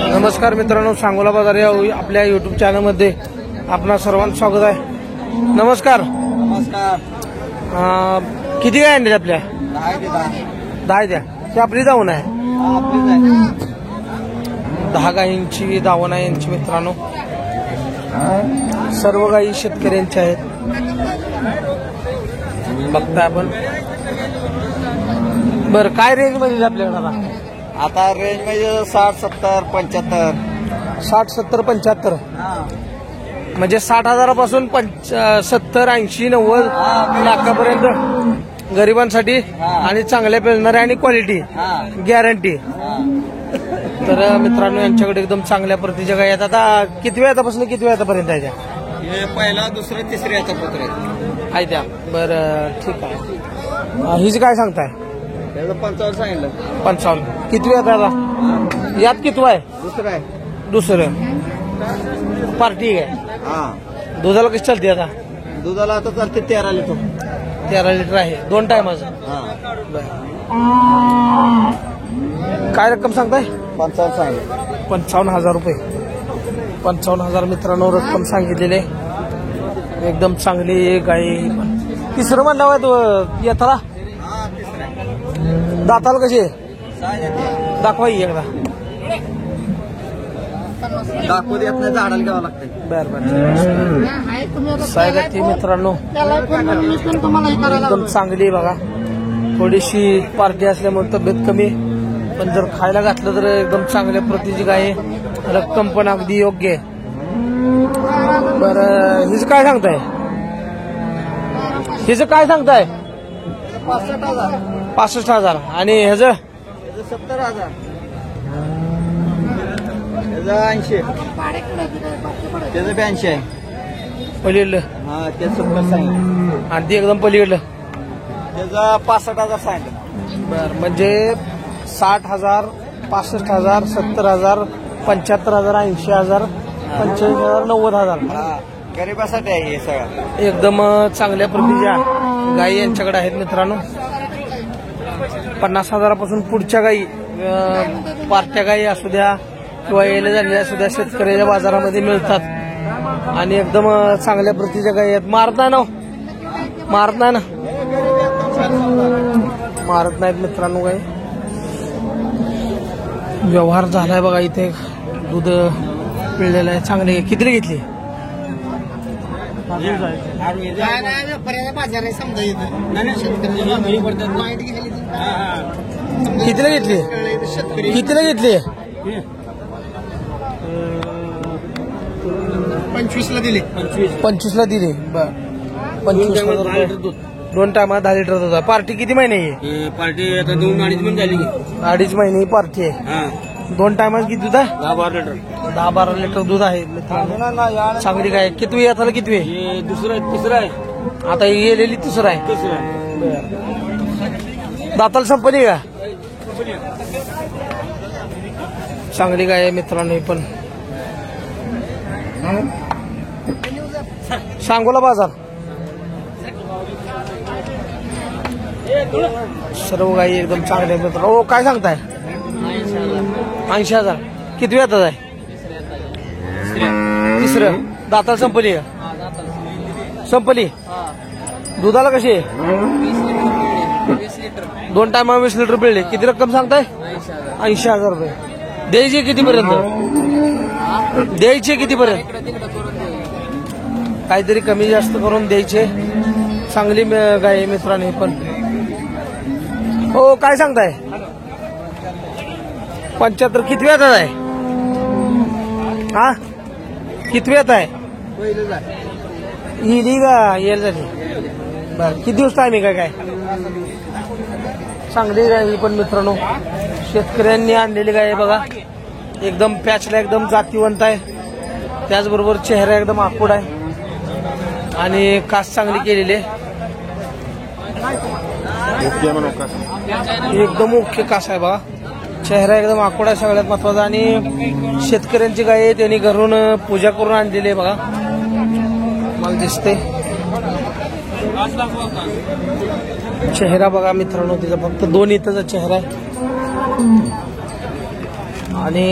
नमस्कार मित्रांनो, सांगोला बाजार या आपल्या युट्यूब चॅनलमध्ये आपणा सर्वांचं स्वागत आहे। नमस्कार। किती गाय आणल्या आपल्या? 10 द्या। ती आपली दावण आहे? 10 गायींची दावण आहे यांची मित्रांनो। सर्व गायी शेतकऱ्यांच्या आहेत, बघताय आपण। बरं, काय रेंज मध्ये आपल्याकडे आता रेंज मध्ये 60, 70, 75, 60, 70, 75 म्हणजे 60,000पासून 70, 80, 90 लाखापर्यंत गरिबांसाठी आणि चांगल्या पेळणाऱ्या आणि क्वालिटी गॅरंटी। तर मित्रांनो, यांच्याकडे एकदम चांगल्या प्रतीच्या गाय आहेत। आता किती वेळापासून किती वेळापर्यंत आहे त्या? हे पहिला, दुसरा, तिसरा याचा पुत्र आहे त्या। बरं, ठीक आहे। हिच काय सांगताय? 55 सांगितलं। 55 किती वेळ आता? यात किती आहे? दुसरं आहे। दुसरं पार्टी आहे। दुधाला कशी चालते आता? दुधाला आता चालते 13 लिटर। 13 लिटर आहे, 2 टायमाचं। काय रक्कम सांगताय? 55 सांगितलं। 55,000 रुपये। 55,000 मित्रांनो रक्कम सांगितलेले। एकदम चांगली गाय। तिसरं म्हणलं आहे येताला दाताला कशी दाखवा एकदा? दाखवू देत नाही, झाडाला घ्यावं लागतंय। बरं सायदाती मित्रांनो एकदम चांगली बघा। थोडीशी पार्टी असल्यामुळे तब्येत कमी, पण जर खायला घातलं तर एकदम चांगल्या प्रतीची गाय। रक्कम पण अगदी योग्य आहे। बरं, हिचं काय सांगताय? हिचं काय सांगताय? 65,000। 65,000 आणि ह्याचं? 70,000। त्याचं 80, त्याचं 82 आहे। पलीकडलं? त्याचं 70 सांगितलं। आणि ती एकदम पलीकडलं? त्याचं 65,000 सांगितलं। बरं, म्हणजे 60,000, 65,000, 70,000, 75,000, 80,000, 45,000, 90,000 गरीबासाठी आहे हे सगळं। एकदम चांगल्या प्रतीच्या गायी यांच्याकडे आहेत मित्रांनो। 50,000पासून पुढच्या गायी, पार्ट्या गायी असू द्या किंवा यायला झालेल्या असू द्या, शेतकऱ्याच्या बाजारामध्ये मिळतात आणि एकदम चांगल्या प्रतीच्या गायी आहेत। मारत नाही ना? मारत नाही ना? मारत नाहीत मित्रांनो गायी। व्यवहार झालाय बघा, इथे दूध पिळलेलं आहे चांगले। कितीला घेतली? कितीला घेतली? कितीला घेतली? 25ला दिली। 25ला दिली। बर, 25,000 रुपये। 2 टायमा 10 लिटर दूध आहे। पार्टी किती महिने आहे? पार्टी आता 2-2.5 महिने झाली। 2.5 महिने ही पार्टी आहे। 2 टायमात किती दूध आहे? 10-12 लिटर। 10-12 लिटर दूध आहे मित्रांनो। चांगली काय? किती आता किती आहे? तिसरं आहे। आता गेलेली तिसरं आहे। तिसरं आहे। दाताला संपली का? चांगली गाय आहे मित्रांनो ही पण। सांगोला बाजार सर्व गायी एकदम चांगल्या मित्रांनो। हो, काय सांगताय? 80,000 किती वेळात आहे? तिसरं। दाताला संपली का? संपली। दुधाला कशी आहे? 2 टायमा 20 लिटर पिळले। किती रक्कम सांगताय? 80,000 रुपये। द्यायची कितीपर्यंत? द्यायचे कितीपर्यंत? काहीतरी कमी जास्त करून द्यायचे। चांगली गाय मित्रांनो पण। हो, काय सांगताय? 75 किती वेळात आहे? हा, किती वेळात आहे? ही का येल झाली? बर, किती दिवस टायमिंग आहे काय? चांगली गाय ही पण मित्रांनो, शेतकऱ्यांनी आणलेली गाय बघा। एकदम पॅचला एकदम जातीवंत आहे, त्याचबरोबर चेहरा एकदम आखूड आहे आणि कास चांगली केलेली आहे। एकदम मुख्य कास आहे बघा। चेहरा एकदम आखूड आहे सगळ्यात महत्वाचा। आणि शेतकऱ्यांची गाय आहे, त्यांनी घरून पूजा करून आणलेली आहे बघा, मला दिसते। चेहरा बघा मित्रांनो, तिचा फक्त 2 इंचाचा चेहरा आहे। आणि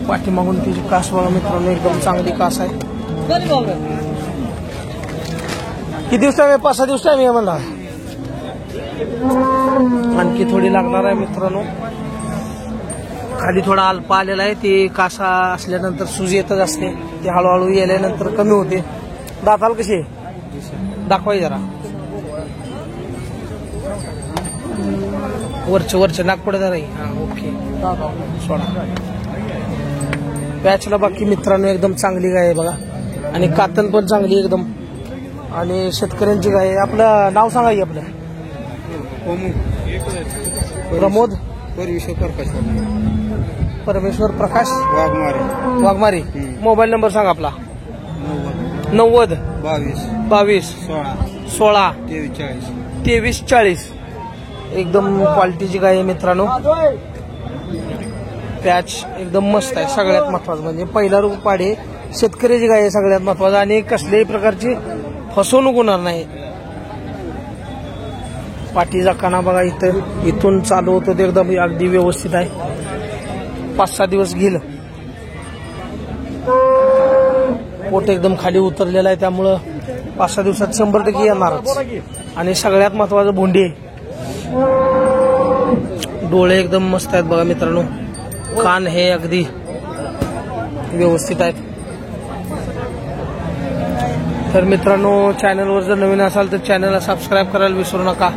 पाठीमागून तिची कास बघा मित्रांनो, एकदम चांगली कास आहे. किती दिवस टाइम आहे? 5-6 दिवस टाइम आहे म्हणला. आणखी थोडी लागणार आहे मित्रांनो. खाली थोडा अल्प आलेला आहे. ते कासा असल्यानंतर सूज येतच असते. ते हळूहळू येल्यानंतर कमी होते. दाताला कशी आहे दाखवाय जरा. वरचे नागपुडे जरा. हा ओके सोडा. पॅचला बाकी मित्रांनो एकदम चांगली गाय आहे बघा. आणि कातन पण चांगली एकदम. आणि शेतकऱ्यांची गाय आहे. आपलं नाव सांगा की आपलं. प्रमोद परमेश्वर प्रकाश वाघमारे. मोबाईल नंबर सांगा आपला. 90 22 16 23 40. एकदम क्वालिटीची गाय आहे मित्रांनो. पॅच एकदम मस्त आहे. सगळ्यात महत्वाचं म्हणजे पहिला पाडे शेतकऱ्याची गाय आहे सगळ्यात महत्वाचं. आणि कसल्याही प्रकारची फसवणूक होणार नाही. पाठीचा काना बघा. इथून चालू होतो ते एकदम अगदी व्यवस्थित आहे. 5-6 दिवस घेईल. पोट एकदम खाली उतरलेला आहे त्यामुळं 5-6 दिवसात 100% येणारच. आणि सगळ्यात महत्वाचं भोंडी आहे. डोळे एकदम मस्त आहेत बघा मित्रांनो. कान हे अगदी व्यवस्थित आहेत. तर मित्रांनो चॅनलवर जर नवीन असाल तर चॅनलला सबस्क्राईब करायला विसरू नका.